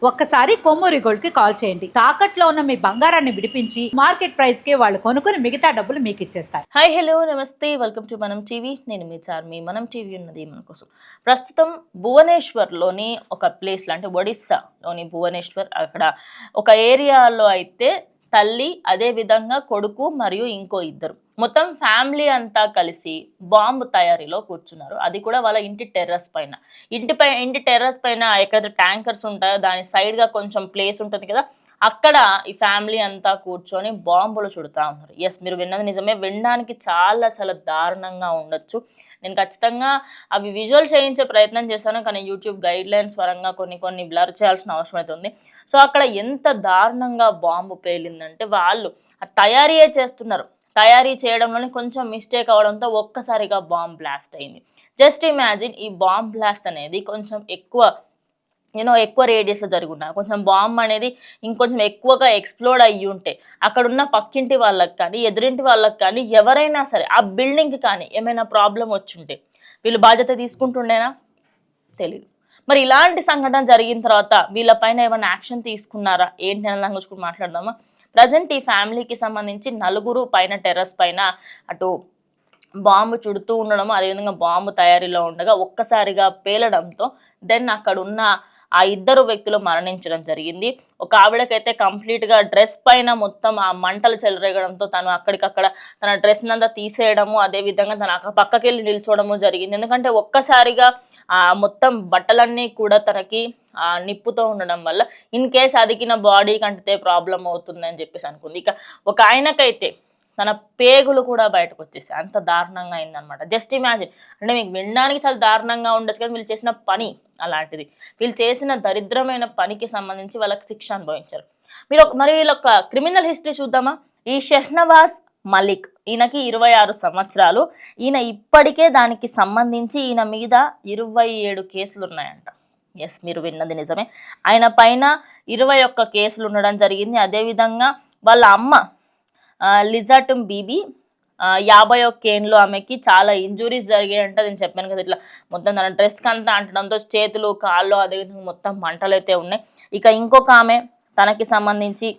ఒక్కసారి కొమ్మూరి గోల్డ్ కి కాల్ చేయండి. తాకట్లో ఉన్న మీ బంగారాన్ని విడిపించి మార్కెట్ ప్రైస్ కి వాళ్ళు కొనుక్కుని మిగతా డబ్బులు మీకు ఇచ్చేస్తారు. హాయ్ హలో నమస్తే, వెల్కమ్ టు మనం టీవీ. నేను మీ చార్మి. మనం టీవీ ఉన్నది మన కోసం. ప్రస్తుతం భువనేశ్వర్లోని ఒక ప్లేస్లో, అంటే ఒడిస్సాలోని భువనేశ్వర్, అక్కడ ఒక ఏరియాలో అయితే తల్లి, అదే విధంగా కొడుకు మరియు ఇంకో ఇద్దరు, మొత్తం ఫ్యామిలీ అంతా కలిసి బాంబు తయారీలో కూర్చున్నారు. అది కూడా వాళ్ళ ఇంటి టెర్రస్ పైన. ఇంటి టెర్రస్ పైన ఎక్కడైతే ట్యాంకర్స్ ఉంటాయో దాని సైడ్గా కొంచెం ప్లేస్ ఉంటుంది కదా, అక్కడ ఈ ఫ్యామిలీ అంతా కూర్చొని బాంబులు చుడుతూ ఉన్నారు. ఎస్, మీరు విన్నది నిజమే. వినడానికి చాలా చాలా దారుణంగా ఉండొచ్చు. నేను ఖచ్చితంగా అవి విజువల్ చేయించే ప్రయత్నం చేశాను, కానీ యూట్యూబ్ గైడ్ లైన్స్ పరంగా కొన్ని బ్లర్ చేయాల్సిన అవసరం అయితే ఉంది. సో అక్కడ ఎంత దారుణంగా బాంబు పేలిందంటే, వాళ్ళు తయారీయే చేస్తున్నారు, తయారీ చేయడంలోనే కొంచెం మిస్టేక్ అవడంతో ఒక్కసారిగా బాంబ్ బ్లాస్ట్ అయింది. జస్ట్ ఇమాజిన్, ఈ బాంబ్ బ్లాస్ట్ అనేది కొంచెం ఎక్కువ రేడియస్లో జరుగున్నా, కొంచెం బాంబ్ అనేది ఇంకొంచెం ఎక్కువగా ఎక్స్ప్లోడ్ అయ్యి ఉంటే అక్కడున్న పక్కింటి వాళ్ళకి కానీ ఎదురింటి వాళ్ళకి కానీ ఎవరైనా సరే ఆ బిల్డింగ్కి కానీ ఏమైనా ప్రాబ్లం వచ్చుంటే వీళ్ళు బాధ్యత తీసుకుంటుండేనా? తెలీదు. మరి ఇలాంటి సంఘటన జరిగిన తర్వాత వీళ్ళపైన ఏమైనా యాక్షన్ తీసుకున్నారా ఏంటి అని దాని గురించి మాట్లాడదామా? ప్రజెంట్ ఈ ఫ్యామిలీకి సంబంధించి నలుగురు పైన టెర్రస్ పైన అటు బాంబు చుడుతూ ఉండడము, అదేవిధంగా బాంబు తయారీలో ఉండగా ఒక్కసారిగా పేలడంతో దెన్ అక్కడున్న ఆ ఇద్దరు వ్యక్తులు మరణించడం జరిగింది. ఒక ఆవిడకైతే కంప్లీట్గా డ్రెస్ పైన మొత్తం ఆ మంటలు చెలరేగడంతో తను అక్కడికక్కడ తన డ్రెస్ నంతా తీసేయడము, అదేవిధంగా తను అక్కడ పక్కకి వెళ్ళి నిల్చోవడము జరిగింది. ఎందుకంటే ఒక్కసారిగా మొత్తం బట్టలన్నీ కూడా తనకి నిప్పుతో ఉండడం వల్ల ఇన్ కేస్ అదికిన బాడీ కంటితే ప్రాబ్లం అవుతుందని చెప్పేసి అనుకుంది. ఇక ఒక ఆయనకైతే తన పేగులు కూడా బయటకు వచ్చేసాయి. అంత దారుణంగా అయిందనమాట. జస్ట్ ఇమాజిన్, అంటే మీకు వినడానికి చాలా దారుణంగా ఉండొచ్చు కానీ వీళ్ళు చేసిన పని అలాంటిది. వీళ్ళు చేసిన దరిద్రమైన పనికి సంబంధించి వాళ్ళకి శిక్ష అనుభవించారు. మరి వీళ్ళొక క్రిమినల్ హిస్టరీ చూద్దామా? ఈ షెహ్నవాజ్ మలిక్, ఈయనకి 26 సంవత్సరాలు. ఈయన ఇప్పటికే దానికి సంబంధించి ఈయన మీద 27 కేసులు ఉన్నాయంట. ఎస్, మీరు విన్నది నిజమే. ఆయన పైన 21 కేసులు ఉండడం జరిగింది. అదేవిధంగా వాళ్ళ అమ్మ లిజాటుమ్ బీబీ 51 ఏళ్ళు, ఆమెకి చాలా ఇంజురీస్ జరిగాయంట. నేను చెప్పాను కదా, ఇట్లా మొత్తం తన డ్రెస్కి అంతా అంటడంతో చేతులు కాళ్ళు అదేవిధంగా మొత్తం మంటలు అయితే ఉన్నాయి. ఇక ఇంకొక ఆమె తనకి సంబంధించి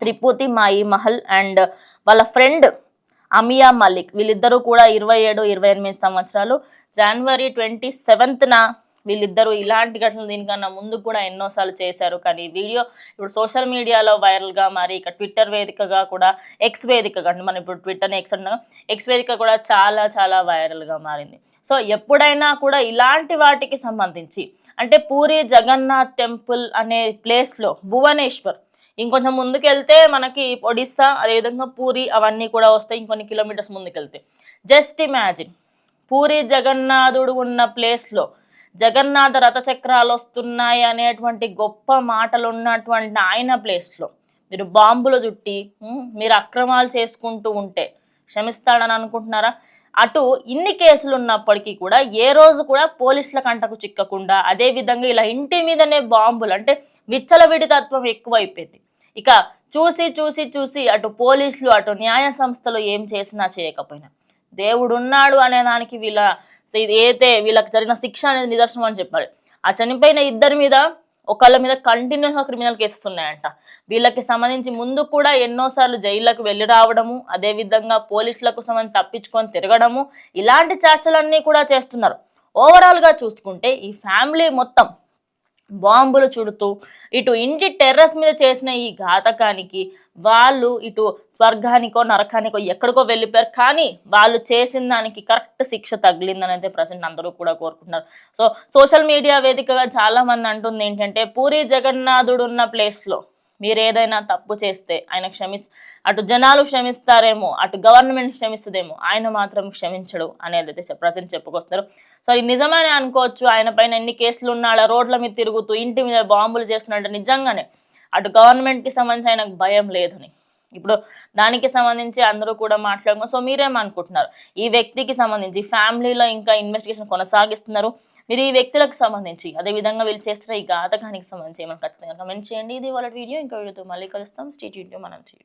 త్రిపుతి మాయి మహల్ అండ్ వాళ్ళ ఫ్రెండ్ అమియా మలిక్, వీళ్ళిద్దరూ కూడా 27, 28 సంవత్సరాలు. జనవరి 27న వీళ్ళిద్దరూ ఇలాంటి ఘటనలు దీనికన్నా ముందు కూడా ఎన్నోసార్లు చేశారు. కానీ ఈ వీడియో ఇప్పుడు సోషల్ మీడియాలో వైరల్గా మారి ఇక ట్విట్టర్ వేదికగా కూడా, ఎక్స్ వేదికగా, అంటే మనం ఇప్పుడు ట్విట్టర్ని ఎక్స్ వేదిక కూడా చాలా చాలా వైరల్గా మారింది. సో ఎప్పుడైనా కూడా ఇలాంటి వాటికి సంబంధించి, అంటే పూరి జగన్నాథ్ టెంపుల్ అనే ప్లేస్లో భువనేశ్వర్, ఇంకొంచెం ముందుకెళ్తే మనకి ఒడిస్సా, అదేవిధంగా పూరి అవన్నీ కూడా వస్తాయి ఇంకొన్ని కిలోమీటర్స్ ముందుకెళ్తే. జస్ట్ ఇమాజిన్, పూరి జగన్నాథుడు ఉన్న ప్లేస్లో జగన్నాథ రథచక్రాలు వస్తున్నాయి అనేటువంటి గొప్ప మాటలు ఉన్నటువంటి ఆయన ప్లేస్లో మీరు బాంబులు చుట్టి మీరు అక్రమాలు చేసుకుంటూ ఉంటే క్షమిస్తాడని అనుకుంటున్నారా? అటు ఇన్ని కేసులు ఉన్నప్పటికీ కూడా ఏ రోజు కూడా పోలీసుల కంటకు చిక్కకుండా, అదేవిధంగా ఇలా ఇంటి మీదనే బాంబులు, అంటే విచ్చలవిడి తత్వం ఎక్కువైపోయింది. ఇక చూసి చూసి చూసి అటు పోలీసులు అటు న్యాయ సంస్థలు ఏం చేసినా చేయకపోయినా దేవుడున్నాడు అనే దానికి వీళ్ళకి జరిగిన శిక్ష అనేది నిదర్శనం అని చెప్పాలి. ఆ చనిపోయిన ఇద్దరి మీద ఒకళ్ళ మీద కంటిన్యూస్గా క్రిమినల్ కేసెస్ ఉన్నాయంట. వీళ్ళకి సంబంధించి ముందు కూడా ఎన్నోసార్లు జైళ్ళకు వెళ్ళి రావడము, అదేవిధంగా పోలీసులకు సంబంధించి తప్పించుకొని తిరగడము, ఇలాంటి చేష్టలన్నీ కూడా చేస్తున్నారు. ఓవరాల్గా చూసుకుంటే ఈ ఫ్యామిలీ మొత్తం బాంబులు చుడుతూ ఇటు ఇంటి టెర్రస్ మీద చేసిన ఈ ఘాతకానికి వాళ్ళు ఇటు స్వర్గానికో నరకానికో ఎక్కడికో వెళ్ళిపోయారు. కానీ వాళ్ళు చేసిన దానికి కరెక్ట్ శిక్ష తగిలిందని అయితే ప్రజెంట్ అందరూ కూడా కోరుకుంటున్నారు. సో సోషల్ మీడియా వేదికగా చాలామంది అంటుంది ఏంటంటే, పూరి జగన్నాథుడు ఉన్న ప్లేస్లో మీరు ఏదైనా తప్పు చేస్తే ఆయన అటు జనాలు క్షమిస్తారేమో, అటు గవర్నమెంట్ క్షమిస్తుందేమో, ఆయన మాత్రం క్షమించడు అనేది అయితే ప్రజెంట్ చెప్పుకొస్తారు. సో ఇది నిజమని అనుకోవచ్చు. ఆయన పైన ఎన్ని కేసులు ఉన్నాడా, రోడ్ల మీద తిరుగుతూ ఇంటి మీద బాంబులు చేస్తున్నట్టు నిజంగానే అటు గవర్నమెంట్కి సంబంధించి ఆయనకు భయం లేదని ఇప్పుడు దానికి సంబంధించి అందరూ కూడా మాట్లాడుకున్నారు. సో మీరేమనుకుంటున్నారు? ఈ వ్యక్తికి సంబంధించి ఫ్యామిలీలో ఇంకా ఇన్వెస్టిగేషన్ కొనసాగిస్తున్నారు. మీరు ఈ వ్యక్తులకు సంబంధించి, అదేవిధంగా వీళ్ళు చేస్తున్న ఈ ఘాతకానికి సంబంధించి ఏమైనా ఖచ్చితంగా కమెంట్ చేయండి. ఇది వాళ్ళ వీడియో. ఇంకా వీడియోతో మళ్ళీ కలుస్తాం. స్టే ట్యూన్డ్ టు మనం టీవీ.